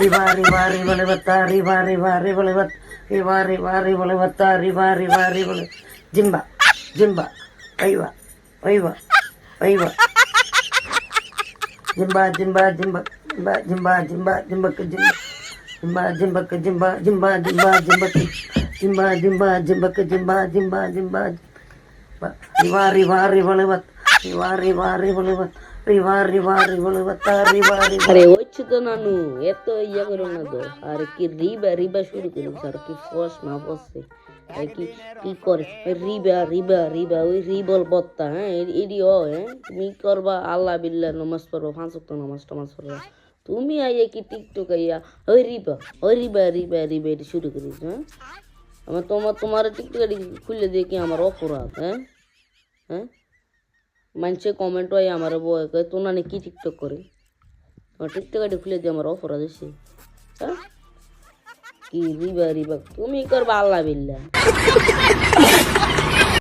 bale batta riba bale bat bale batta riba bale jimba aiwa jimba আরে হচ্ছে তো নানু, এত ইয়া করো না তো। আর কি রিবা শুরু করেছে, আর কি ফস না ফসে, আর কি কি করে রিবা ওই রিবল বত্তা। হ্যাঁ এডি হ্যাঁ, তুমি করবা আল্লাহ বিল্লাহ নমাজ পড়ো, 5 ওয়াক্ত নামাজ টামাজ পড়ো। তুমি আইয়া কি টিকটক আইয়া ওই রিবা এটি শুরু করিস। হ্যাঁ তোমার টিকটক খুলে দিয়ে কি আমার অপরাধ? হ্যাঁ মানুষে কমেন্ট হয় আমার বয় কয় তো নানি কি টিকটক করে, তোমার টিকটক আইডি খুলে দিয়ে আমার অপরাধ হয়েছে। হ্যাঁ কি রিবা তুমি করবা আল্লাহ বিল্লাহ।